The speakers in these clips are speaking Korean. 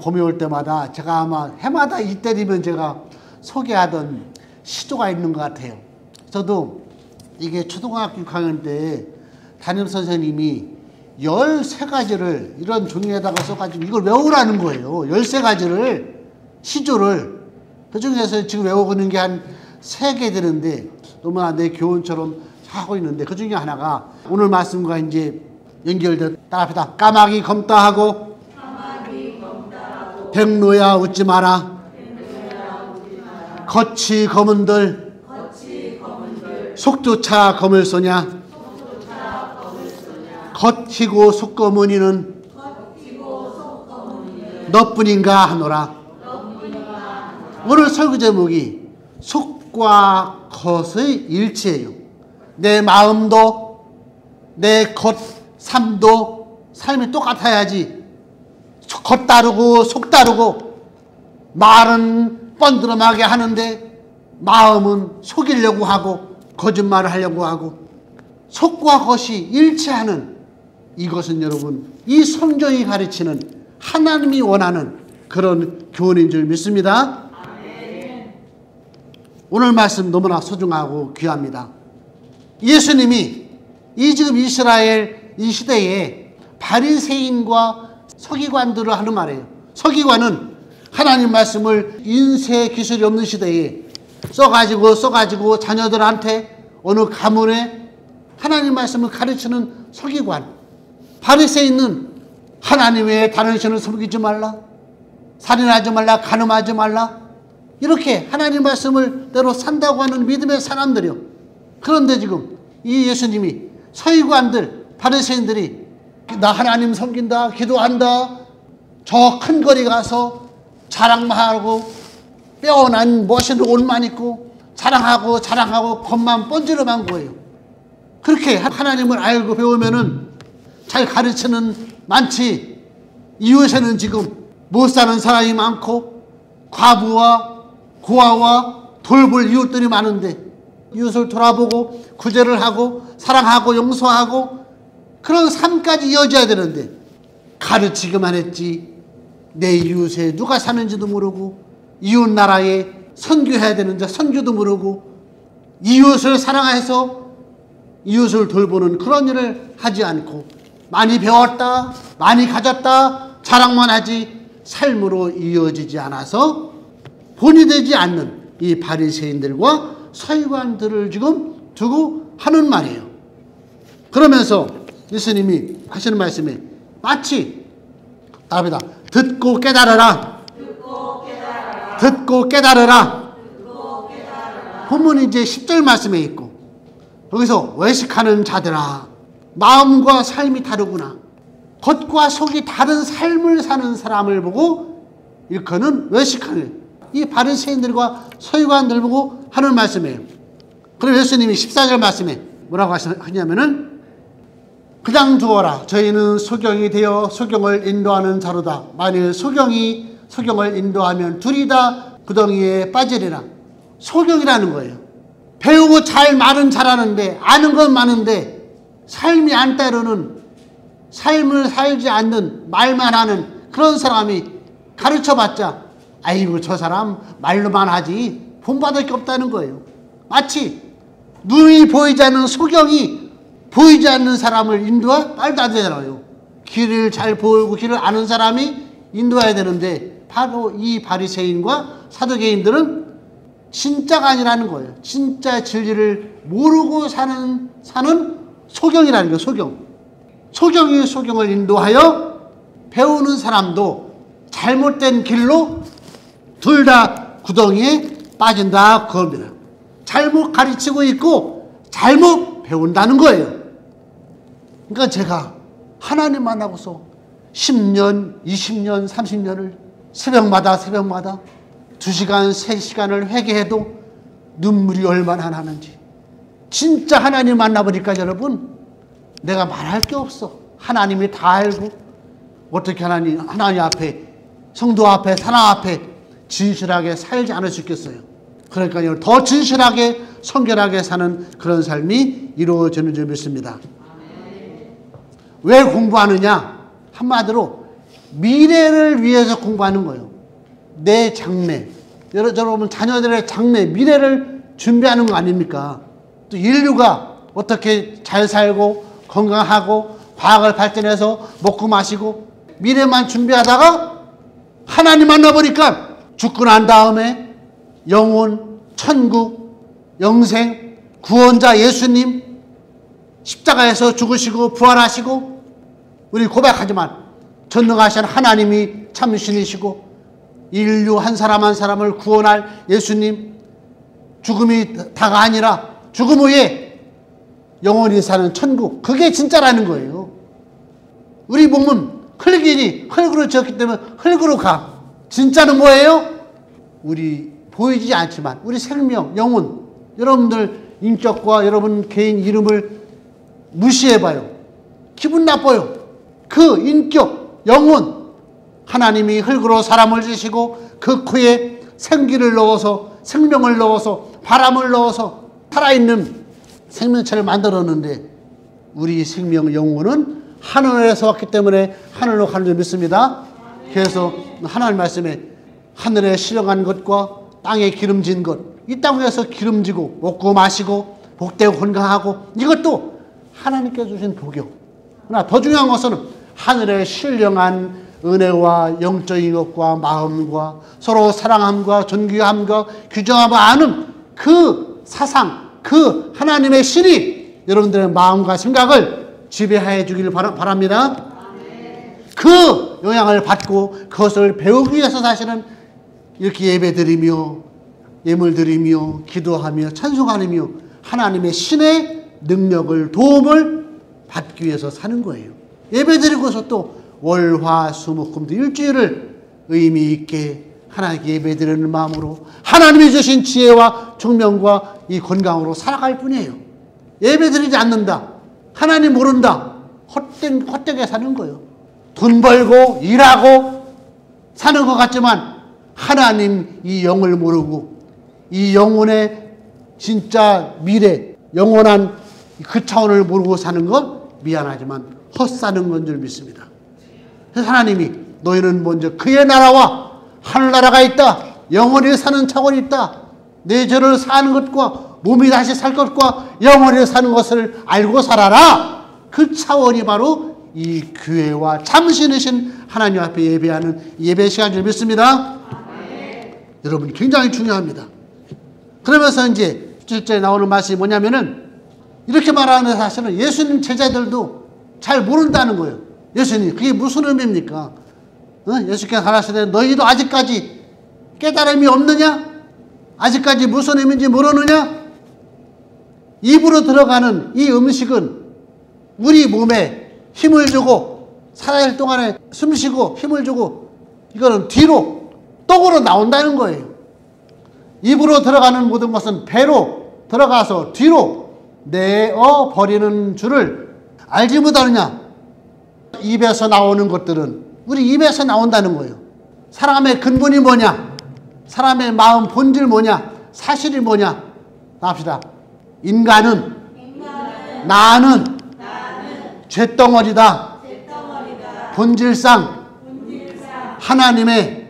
봄이 올 때마다 제가 아마 해마다 이때리면 제가 소개하던 시조가 있는 것 같아요. 저도 이게 초등학교 6학년 때 담임 선생님이 13가지를 이런 종이에다가 써가지고 이걸 외우라는 거예요. 13가지를 시조를. 그 중에서 지금 외우고 있는 게 한 3개 되는데 너무나 내 교훈처럼 하고 있는데 그 중에 하나가 오늘 말씀과 이제 연결된 따라합시다. 까마귀 검다 하고 백로야 웃지 마라. 겉이 검은들 속조차 검을 쏘냐. 겉이고 속검은이는 너뿐인가 하노라. 오늘 설교 제목이 속과 겉의 일치예요. 내 마음도 내 겉 삶도 삶이 똑같아야지 겉 다르고 속 다르고 말은 뻔드름하게 하는데 마음은 속이려고 하고 거짓말을 하려고 하고 속과 겉이 일치하는 이것은 여러분 이 성경이 가르치는 하나님이 원하는 그런 교훈인 줄 믿습니다. 오늘 말씀 너무나 소중하고 귀합니다. 예수님이 이 지금 이스라엘 이 시대에 바리새인과 서기관들을 하는 말이에요. 서기관은 하나님 말씀을 인쇄 기술이 없는 시대에 써가지고 자녀들한테 어느 가문에 하나님 말씀을 가르치는 서기관. 바리새인은 하나님 외에 다른 신을 섬기지 말라, 살인하지 말라, 간음하지 말라, 이렇게 하나님 말씀을 대로 산다고 하는 믿음의 사람들이요. 그런데 지금 이 예수님이 서기관들, 바리새인들이 나 하나님 섬긴다, 기도한다, 저 큰 거리 가서 자랑만 하고 빼어난 멋있는 옷만 입고 자랑하고 겉만 번지르만 거예요. 그렇게 하나님을 알고 배우면은 잘 가르치는 많지. 이웃에는 지금 못 사는 사람이 많고 과부와 고아와 돌볼 이웃들이 많은데 이웃을 돌아보고 구제를 하고 사랑하고 용서하고 그런 삶까지 이어져야 되는데 가르치기만 했지 내 이웃에 누가 사는지도 모르고 이웃 나라에 선교해야 되는데 선교도 모르고 이웃을 사랑해서 이웃을 돌보는 그런 일을 하지 않고 많이 배웠다, 많이 가졌다 자랑만 하지 삶으로 이어지지 않아서 본이 되지 않는 이 바리새인들과 서기관들을 지금 두고 하는 말이에요. 그러면서 예수님이 하시는 말씀에 마치 답이다. 듣고 깨달으라. 듣고 깨달으라. 본문이 이제 10절 말씀에 있고 여기서 외식하는 자들아 마음과 삶이 다르구나. 겉과 속이 다른 삶을 사는 사람을 보고 일컫는 외식하는 이 바리새인들과 서기관들 보고 하는 말씀이에요. 그럼 예수님이 14절 말씀에 뭐라고 하냐면은 그냥 두어라. 저희는 소경이 되어 소경을 인도하는 자로다. 만일 소경이 소경을 인도하면 둘이 다 구덩이에 빠지리라. 소경이라는 거예요. 배우고 말은 잘하는데 아는 건 많은데 삶이 안 따르는 삶을 살지 않는 말만 하는 그런 사람이 가르쳐봤자 아이고 저 사람 말로만 하지 본받을 게 없다는 거예요. 마치 눈이 보이지 않는 소경이 보이지 않는 사람을 인도할 말도 안 되잖아요. 길을 잘 보이고 길을 아는 사람이 인도해야 되는데 바로 이 바리새인과 사두개인들은 진짜가 아니라는 거예요. 진짜 진리를 모르고 사는 소경이라는 거예요. 소경이 소경을 인도하여 배우는 사람도 잘못된 길로 둘 다 구덩이에 빠진다 그겁니다. 잘못 가르치고 있고 잘못 배운다는 거예요. 그러니까 제가 하나님 만나고서 10년, 20년, 30년을 새벽마다 2시간, 3시간을 회개해도 눈물이 얼마나 나는지. 진짜 하나님 만나보니까 여러분 내가 말할 게 없어. 하나님이 다 알고 어떻게 하나님 앞에 성도 앞에 사람 앞에 진실하게 살지 않을 수 있겠어요. 그러니까 더 진실하게 성결하게 사는 그런 삶이 이루어지는 줄 믿습니다. 왜 공부하느냐? 한마디로 미래를 위해서 공부하는 거예요. 내 장래, 여러분 자녀들의 장래, 미래를 준비하는 거 아닙니까? 또 인류가 어떻게 잘 살고 건강하고 과학을 발전해서 먹고 마시고 미래만 준비하다가 하나님 만나보니까 죽고 난 다음에 영혼, 천국, 영생, 구원자 예수님 십자가에서 죽으시고 부활하시고 우리 고백하지만 전능하신 하나님이 참 신이시고 인류 한 사람 한 사람을 구원할 예수님, 죽음이 다가 아니라 죽음 후에 영원히 사는 천국, 그게 진짜라는 거예요. 우리 몸은 흙이니 흙으로 지었기 때문에 흙으로 가. 진짜는 뭐예요? 우리 보이지 않지만 우리 생명, 영혼, 여러분들 인격과 여러분 개인 이름을 무시해봐요. 기분 나빠요. 그 인격, 영혼, 하나님이 흙으로 사람을 지시고 그 코에 생기를 넣어서 생명을 넣어서 바람을 넣어서 살아있는 생명체를 만들었는데 우리 생명, 영혼은 하늘에서 왔기 때문에 하늘로 가는 줄 믿습니다. 그래서 하나님 말씀에 하늘에 실려간 것과 땅에 기름진 것, 이 땅에서 기름지고 먹고 마시고 복되고 건강하고 이것도 하나님께서 주신 복이요. 그러나 더 중요한 것은 하늘에 신령한 은혜와 영적인 것과 마음과 서로 사랑함과 존귀함과 규정함을 아는 그 사상, 그 하나님의 신이 여러분들의 마음과 생각을 지배해 주기를 바랍니다. 그 영향을 받고 그것을 배우기 위해서 사실은 이렇게 예배드리며 예물드리며 기도하며 찬송하며 하나님의 신의 능력을 도움을 받기 위해서 사는 거예요. 예배드리고서 또 월, 화, 수, 목, 금 일주일을 의미 있게 하나님께 예배드리는 마음으로 하나님이 주신 지혜와 총명과 이 건강으로 살아갈 뿐이에요. 예배드리지 않는다, 하나님 모른다, 헛되게 사는 거예요. 돈 벌고 일하고 사는 것 같지만 하나님 이 영을 모르고 이 영혼의 진짜 미래, 영원한 그 차원을 모르고 사는 건 미안하지만 헛사는 건 줄 믿습니다. 그래서 하나님이 너희는 먼저 그의 나라와 하늘나라가 있다, 영원히 사는 차원이 있다, 내 죄를 사는 것과 몸이 다시 살 것과 영원히 사는 것을 알고 살아라. 그 차원이 바로 이 교회와 참신이신 하나님 앞에 예배하는 예배 시간인 줄 믿습니다. 여러분 굉장히 중요합니다. 그러면서 이제 7절에 나오는 말씀이 뭐냐면은 이렇게 말하는 사실은 예수님 제자들도 잘 모른다는 거예요. 예수님, 그게 무슨 의미입니까? 예수께서 가라사대 너희도 아직까지 깨달음이 없느냐? 아직까지 무슨 의미인지 모르느냐? 입으로 들어가는 이 음식은 우리 몸에 힘을 주고 살아갈 동안에 숨 쉬고 힘을 주고 이거는 뒤로 떡으로 나온다는 거예요. 입으로 들어가는 모든 것은 배로 들어가서 뒤로 내어 버리는 줄을 알지 못하느냐? 입에서 나오는 것들은 우리 입에서 나온다는 거예요. 사람의 근본이 뭐냐? 사람의 마음 본질 뭐냐? 사실이 뭐냐? 나갑시다. 인간은 나는 쇳덩어리다. 본질상 하나님의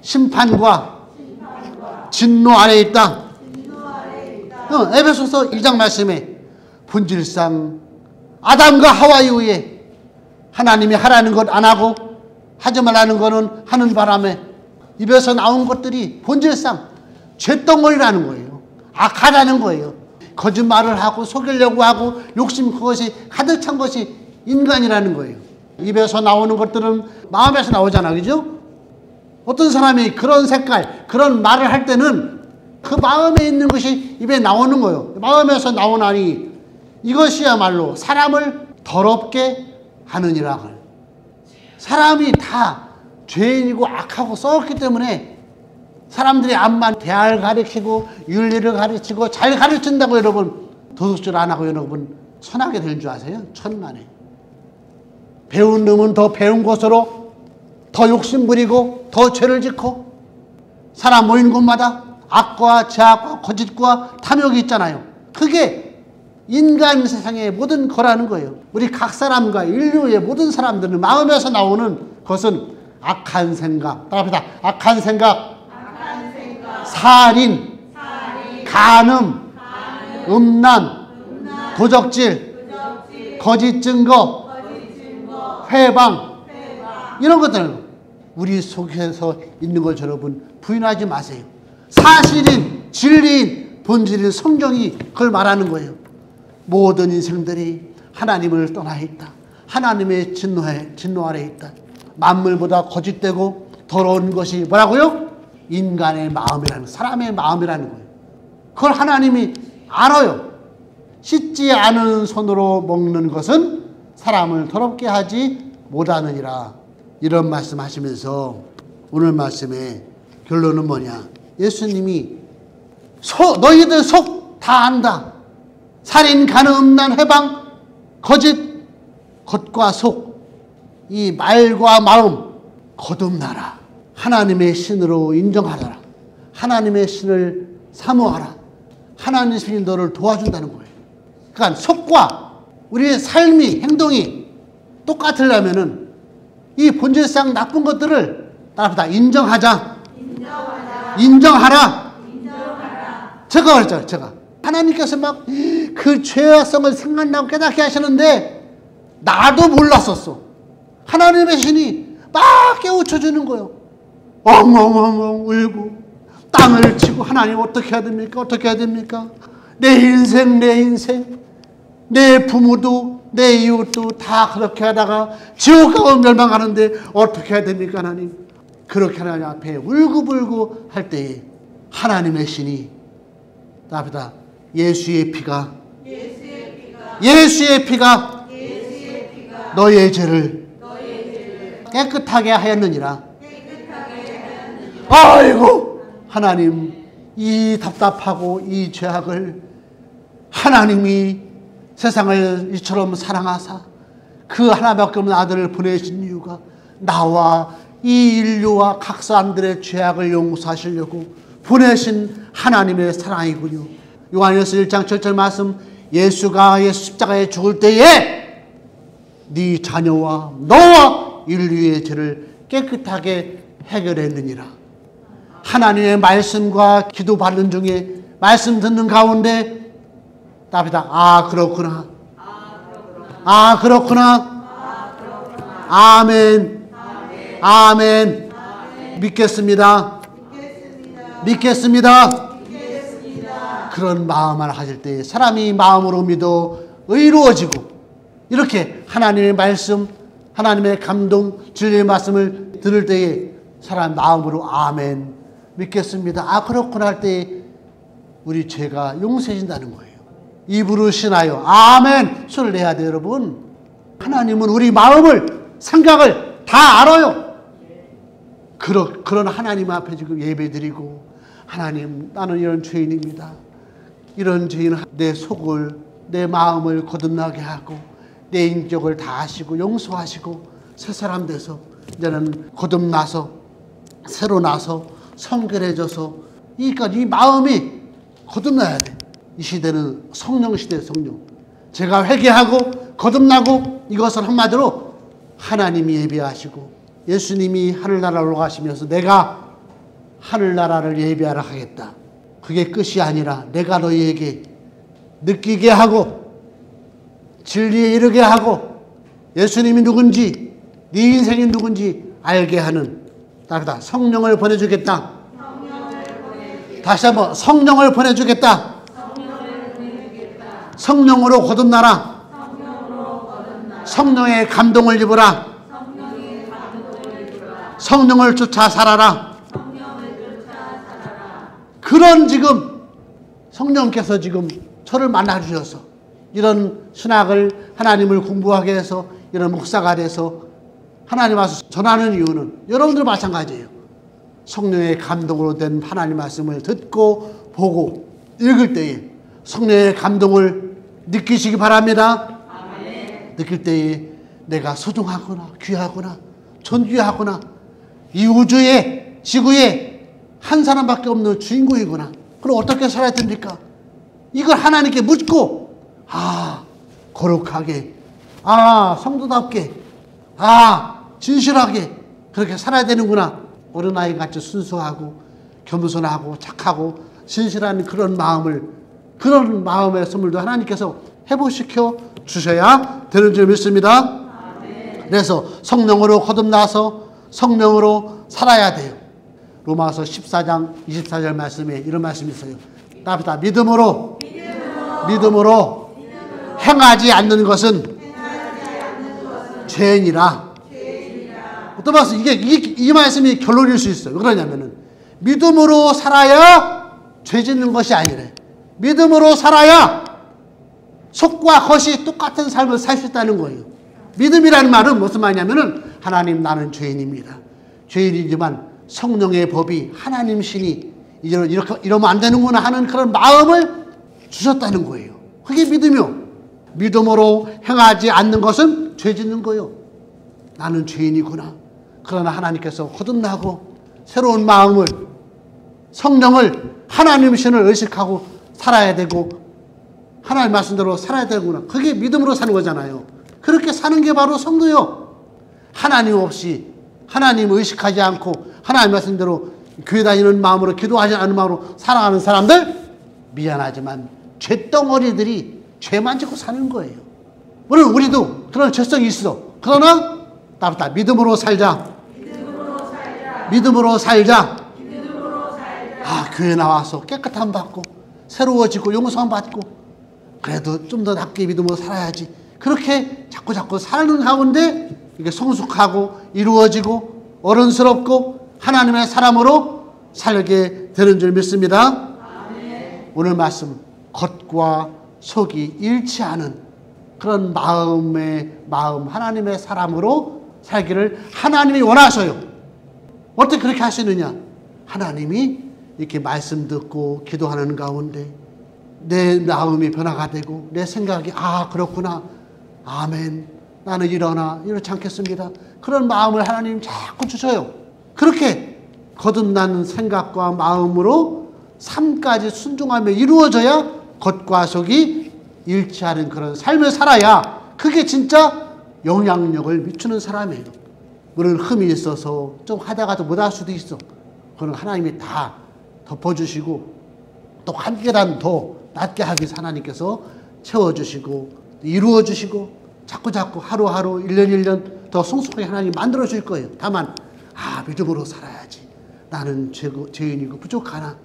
심판과 진노 아래에 있다. 에베소서 1장 말씀에 본질상 아담과 하와 이후에 하나님이 하라는 것 안 하고 하지 말라는 거는 하는 바람에 입에서 나온 것들이 본질상 쇳덩어리라는 거예요. 악하다는 거예요. 거짓말을 하고 속이려고 하고 욕심, 그것이 가득 찬 것이 인간이라는 거예요. 입에서 나오는 것들은 마음에서 나오잖아, 그죠? 어떤 사람이 그런 색깔, 그런 말을 할 때는 그 마음에 있는 것이 입에 나오는 거예요. 마음에서 나오나니 이것이야말로 사람을 더럽게 하느니라. 사람이 다 죄인이고 악하고 썩었기 때문에 사람들이 암만 대화를 가르치고 윤리를 가르치고 잘 가르친다고 여러분 도둑질 안 하고 여러분 선하게 될 줄 아세요? 천만에. 배운 놈은 더 배운 것으로 더 욕심부리고 더 죄를 짓고 사람 모인 곳마다 악과 죄악과 거짓과 탐욕이 있잖아요. 그게 인간 세상의 모든 거라는 거예요. 우리 각 사람과 인류의 모든 사람들은 마음에서 나오는 것은 악한 생각, 따라합니다. 악한 생각, 살인, 간음, 음란, 도적질, 거짓 증거, 회방, 이런 것들은 우리 속에서 있는 걸 여러분 부인하지 마세요. 사실인, 진리인, 본질인 성경이 그걸 말하는 거예요. 모든 인생들이 하나님을 떠나 있다. 하나님의 진노 아래 있다. 만물보다 거짓되고 더러운 것이 뭐라고요? 인간의 마음이라는, 사람의 마음이라는 거예요. 그걸 하나님이 알아요. 씻지 않은 손으로 먹는 것은 사람을 더럽게 하지 못하느니라. 이런 말씀하시면서 오늘 말씀의 결론은 뭐냐? 예수님이 너희들 속 다 안다. 살인, 간음, 음란, 해방, 거짓, 겉과 속, 이 말과 마음 거듭나라. 하나님의 신으로 인정하라. 하나님의 신을 사모하라. 하나님의 신이 너를 도와준다는 거예요. 그러니까 속과 우리의 삶이, 행동이 똑같으려면은 이 본질상 나쁜 것들을 따라다 인정하자. 인정하라. 제가 그랬잖아요. 제가 하나님께서 막 그 죄악성을 생각나고 깨닫게 하시는데 나도 몰랐었어. 하나님의 신이 막 깨우쳐주는 거예요. 엉엉엉엉 울고 땅을 치고 하나님 어떻게 해야 됩니까? 어떻게 해야 됩니까? 내 인생 내 부모도 내 이웃도 다 그렇게 하다가 지옥 가고 멸망하는데 어떻게 해야 됩니까? 하나님. 그렇게 하나님 앞에 울고불고 할 때에 하나님의 신이 나보다 예수의 피가 너의 죄를 깨끗하게 하였느니라. 아이고 하나님, 이 답답하고 이 죄악을 하나님이 세상을 이처럼 사랑하사 그 하나밖에 없는 아들을 보내신 이유가 나와 이 인류와 각 사람들의 죄악을 용서하시려고 보내신 하나님의 사랑이군요. 요한일서 1장 7절 말씀, 예수가 예수 십자가에 죽을 때에 네 자녀와 너와 인류의 죄를 깨끗하게 해결했느니라. 하나님의 말씀과 기도 받는 중에 말씀 듣는 가운데 답이다. 아 그렇구나. 아 그렇구나. 아멘. 아멘. 믿겠습니다. 믿겠습니다. 그런 마음을 가질 때 사람이 마음으로 믿어 의로워지고 이렇게 하나님의 말씀, 하나님의 감동, 진리의 말씀을 들을 때에 사람 마음으로 아멘 믿겠습니다. 아 그렇구나 할 때 우리 죄가 용서해진다는 거예요. 입으로 신하여 아멘 소리를 내야 돼요. 여러분, 하나님은 우리 마음을, 생각을 다 알아요. 그런 하나님 앞에 지금 예배드리고, 하나님 나는 이런 죄인입니다. 이런 죄인은 내 속을, 내 마음을 거듭나게 하고 내 인격을 다 아시고 용서하시고 새 사람 돼서 이제는 거듭나서 새로 나서 성결해져서 이 마음이 거듭나야 돼. 이 시대는 성령 시대예요. 성령. 제가 회개하고 거듭나고 이것은 한마디로 하나님이 예배하시고 예수님이 하늘나라로 가시면서 내가 하늘나라를 예배하러 가겠다. 그게 끝이 아니라 내가 너희에게 느끼게 하고 진리에 이르게 하고 예수님이 누군지 네 인생이 누군지 알게 하는 따르다. 성령을 보내주겠다. 다시 한번 성령을 보내주겠다. 성령으로 거듭나라. 성령의 감동을 입으라. 성령을 쫓아 살아라. 그런 지금 성령께서 지금 저를 만나주셔서 이런 신학을 하나님을 공부하게 해서 이런 목사가 돼서 하나님 와서 전하는 이유는 여러분들 마찬가지예요. 성령의 감동으로 된 하나님 말씀을 듣고 보고 읽을 때에 성령의 감동을 느끼시기 바랍니다. 아멘. 느낄 때에 내가 소중하구나, 귀하구나, 존귀하구나, 이 우주에, 지구에 한 사람밖에 없는 주인공이구나. 그럼 어떻게 살아야 됩니까? 이걸 하나님께 묻고 거룩하게, 성도답게, 진실하게 그렇게 살아야 되는구나. 어린아이 같이 순수하고 겸손하고 착하고 진실한 그런 마음의 선물도 하나님께서 회복시켜 주셔야 되는 줄 믿습니다. 그래서 성령으로 거듭나서 성령으로 살아야 돼요. 로마서 14장 24절 말씀에 이런 말씀이 있어요. 답이다. 믿음으로 행하지 않는 것은 죄인이라. 어떤 말씀, 이 말씀이 결론일 수 있어요. 왜 그러냐면은, 믿음으로 살아야 죄 짓는 것이 아니래. 믿음으로 살아야 속과 겉이 똑같은 삶을 살 수 있다는 거예요. 믿음이라는 말은 무슨 말이냐면은, 하나님, 나는 죄인입니다. 죄인이지만 성령의 법이, 하나님 신이 이러면 안 되는구나 하는 그런 마음을 주셨다는 거예요. 그게 믿음이요. 믿음으로 행하지 않는 것은 죄 짓는 거예요. 나는 죄인이구나. 그러나 하나님께서 거듭나고 새로운 마음을, 성령을, 하나님 신을 의식하고 살아야 되고, 하나님 말씀대로 살아야 되구나. 그게 믿음으로 사는 거잖아요. 그렇게 사는 게 바로 성도요. 하나님 없이, 하나님 의식하지 않고 하나님 말씀대로 교회 다니는 마음으로, 기도하지 않는 마음으로 살아가는 사람들, 미안하지만 죄덩어리들이 죄만 짓고 사는 거예요. 물론 우리도 그런 죄성이 있어. 그러나 따뜻하 믿음으로 살자. 믿음으로 살자. 교회 나와서 깨끗함 받고 새로워지고 용서함 받고 그래도 좀 더 낫게 믿음으로 살아야지. 그렇게 자꾸 사는 가운데 이게 성숙하고 이루어지고 어른스럽고 하나님의 사람으로 살게 되는 줄 믿습니다. 오늘 말씀, 겉과 속이 일치하는 그런 마음, 하나님의 사람으로 살기를 하나님이 원하셔요. 어떻게 그렇게 하시느냐? 하나님이 이렇게 말씀 듣고 기도하는 가운데 내 마음이 변화가 되고 내 생각이 그렇구나, 아멘, 나는 이렇지 않겠습니다. 그런 마음을 하나님 자꾸 주셔요. 그렇게 거듭난 생각과 마음으로 삶까지 순종하며 이루어져야 겉과 속이 일치하는 그런 삶을 살아야 그게 진짜 영향력을 미치는 사람이에요. 물론 흠이 있어서 좀 하다가도 못할 수도 있어. 그건 하나님이 다 덮어주시고 또 한 계단 더 낮게 하기 위해서 하나님께서 채워주시고 이루어주시고 자꾸 하루하루 1년 더 성숙하게 하나님이 만들어줄 거예요. 다만 믿음으로 살아야지. 나는 죄인이고 부족하나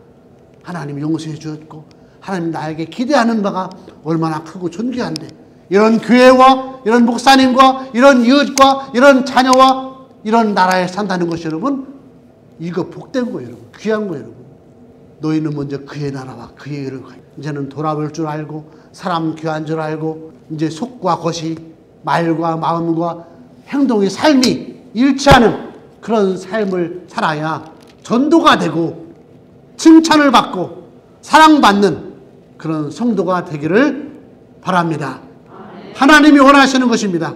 하나님이 용서해 주었고 하나님 나에게 기대하는 바가 얼마나 크고 존귀한데, 이런 교회와 이런 목사님과 이런 이웃과 이런 자녀와 이런 나라에 산다는 것이 여러분, 이거 복된 거예요. 여러분, 귀한 거예요. 여러분, 너희는 먼저 그의 나라와 그의 의를 가요. 이제는 돌아볼 줄 알고 사람 귀한 줄 알고 이제 속과 겉이, 말과 마음과 행동의 삶이 일치하는 그런 삶을 살아야 전도가 되고 칭찬을 받고 사랑받는 그런 성도가 되기를 바랍니다. 하나님이 원하시는 것입니다.